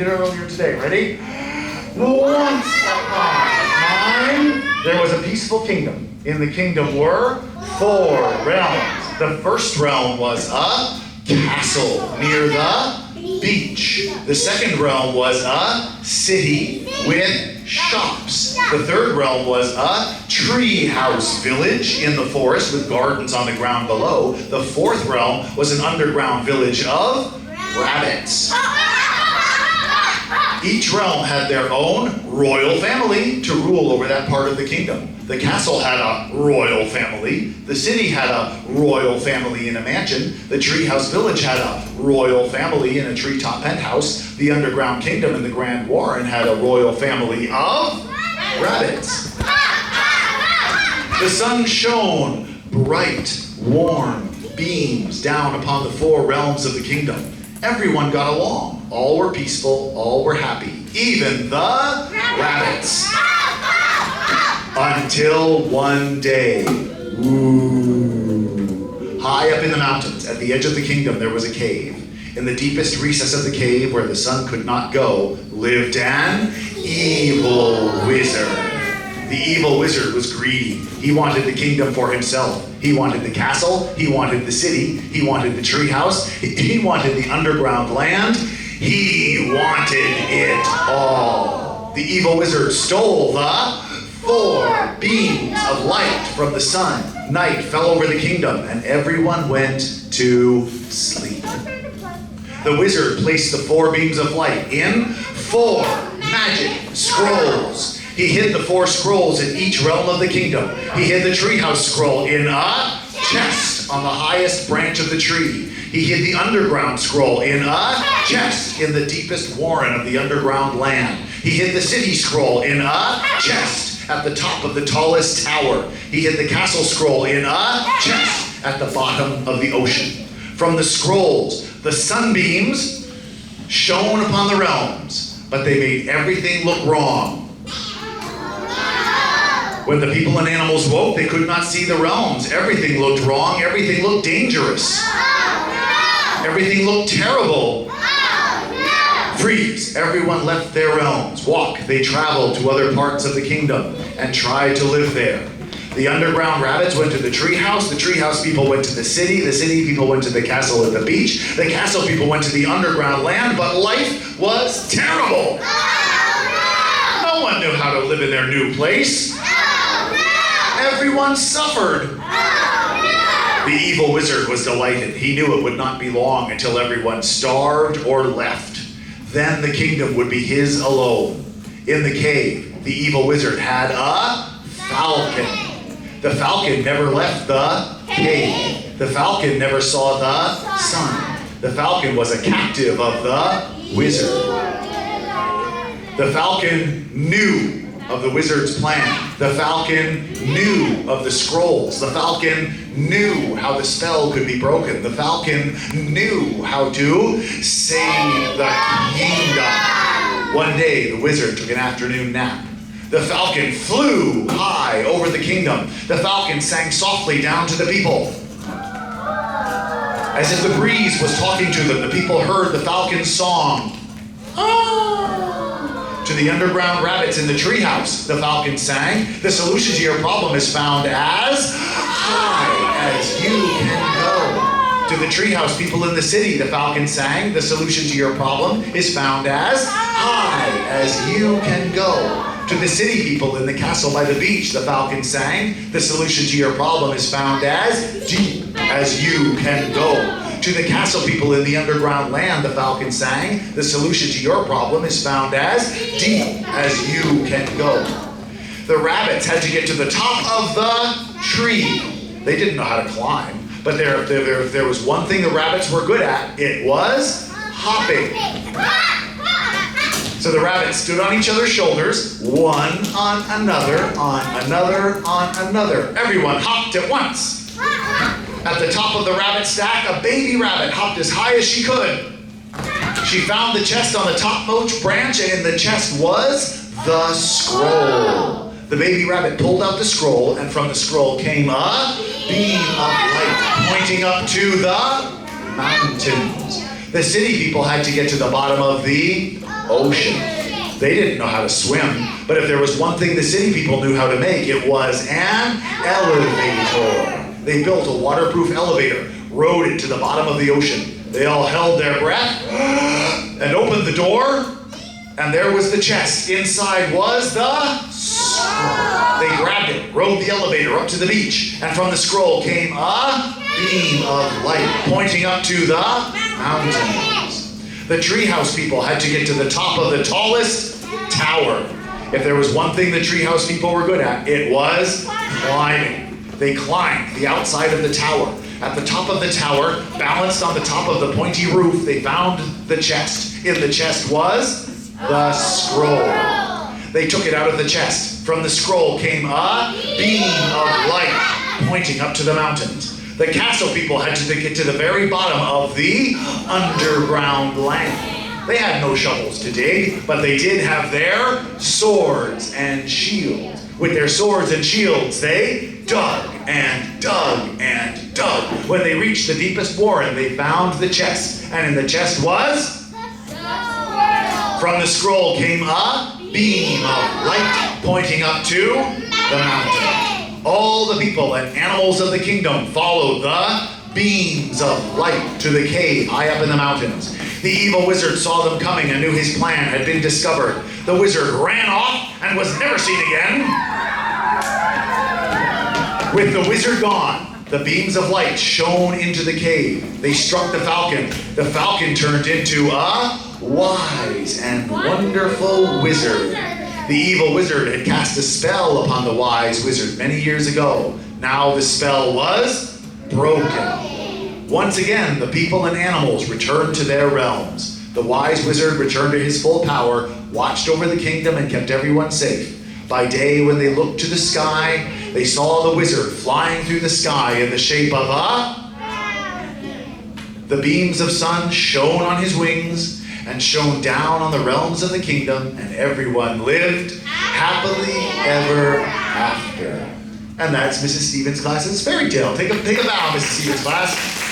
did it earlier today. Ready? Once upon a time, there was a peaceful kingdom. In the kingdom were 4 realms. The first realm was a castle near the beach. The second realm was a city with shops. The third realm was a tree house village in the forest with gardens on the ground below. The fourth realm was an underground village of rabbits. Each realm had their own royal family to rule over that part of the kingdom. The castle had a royal family. The city had a royal family in a mansion. The treehouse village had a royal family in a treetop penthouse. The underground kingdom and the Grand Warren had a royal family of rabbits. The sun shone bright, warm beams down upon the 4 realms of the kingdom. Everyone got along. All were peaceful, all were happy, even the rabbits. Until one day, high up in the mountains, at the edge of the kingdom, there was a cave. In the deepest recess of the cave, where the sun could not go, lived an evil wizard. The evil wizard was greedy. He wanted the kingdom for himself. He wanted the castle, he wanted the city, he wanted the treehouse, he wanted the underground land. He wanted it all. The evil wizard stole the 4 beams of light from the sun. Night fell over the kingdom, and everyone went to sleep. The wizard placed the 4 beams of light in 4 magic scrolls. He hid the 4 scrolls in each realm of the kingdom. He hid the treehouse scroll in a chest on the highest branch of the tree. He hid the underground scroll in a chest in the deepest warren of the underground land. He hid the city scroll in a chest at the top of the tallest tower. He hid the castle scroll in a chest at the bottom of the ocean. From the scrolls, the sunbeams shone upon the realms, but they made everything look wrong. When the people and animals woke, they could not see the realms. Everything looked wrong. Everything looked dangerous. Everything looked terrible. Freeze. Everyone left their realms. Walk. They traveled to other parts of the kingdom and tried to live there. The underground rabbits went to the treehouse. The treehouse people went to the city. The city people went to the castle at the beach. The castle people went to the underground land, but life was terrible. No one knew how to live in their new place. Everyone suffered. The evil wizard was delighted. He knew it would not be long until everyone starved or left. Then the kingdom would be his alone. In the cave, the evil wizard had a falcon. The falcon never left the cave. The falcon never saw the sun. The falcon was a captive of the wizard. The falcon knew of the wizard's plan. The falcon knew of the scrolls. The falcon knew how the spell could be broken. The falcon knew how to save the kingdom. One day, the wizard took an afternoon nap. The falcon flew high over the kingdom. The falcon sang softly down to the people. As if the breeze was talking to them, the people heard the falcon's song. To the underground rabbits in the treehouse, the falcon sang, "The solution to your problem is found as high as you can go." To the treehouse people in the city, the falcon sang, "The solution to your problem is found as high as you can go." To the city people in the castle by the beach, the falcon sang, "The solution to your problem is found as deep as you can go." To the castle people in the underground land, the falcon sang, "The solution to your problem is found as deep as you can go." The rabbits had to get to the top of the tree. They didn't know how to climb, but if there was one thing the rabbits were good at, it was hopping. So the rabbits stood on each other's shoulders, one on another, on another, on another. Everyone hopped at once. At the top of the rabbit stack, a baby rabbit hopped as high as she could. She found the chest on the topmost branch, and in the chest was the scroll. The baby rabbit pulled out the scroll, and from the scroll came a beam of light pointing up to the mountains. The city people had to get to the bottom of the ocean. They didn't know how to swim, but if there was one thing the city people knew how to make, it was an elevator. They built a waterproof elevator, rode it to the bottom of the ocean. They all held their breath and opened the door, and there was the chest. Inside was the scroll. They grabbed it, rode the elevator up to the beach, and from the scroll came a beam of light pointing up to the mountains. The treehouse people had to get to the top of the tallest tower. If there was one thing the treehouse people were good at, it was climbing. They climbed the outside of the tower. At the top of the tower, balanced on the top of the pointy roof, they found the chest. In the chest was the scroll. They took it out of the chest. From the scroll came a beam of light pointing up to the mountains. The castle people had to get to the very bottom of the underground land. They had no shovels to dig, but they did have their swords and shields. With their swords and shields, they dug and dug and dug. When they reached the deepest warren, they found the chest. And in the chest was? From the scroll came a beam of light pointing up to the mountain. All the people and animals of the kingdom followed the beams of light to the cave high up in the mountains. The evil wizard saw them coming and knew his plan had been discovered. The wizard ran off and was never seen again. With the wizard gone, the beams of light shone into the cave. They struck the falcon. The falcon turned into a wise and wonderful wizard. The evil wizard had cast a spell upon the wise wizard many years ago. Now the spell was broken. Once again, the people and animals returned to their realms. The wise wizard returned to his full power, watched over the kingdom, and kept everyone safe. By day, when they looked to the sky, they saw the wizard flying through the sky in the shape of the beams of sun shone on his wings and shone down on the realms of the kingdom, and everyone lived happily ever after. And that's Mrs. Stevens' class's fairy tale. Take a bow, Mrs. Stevens' class.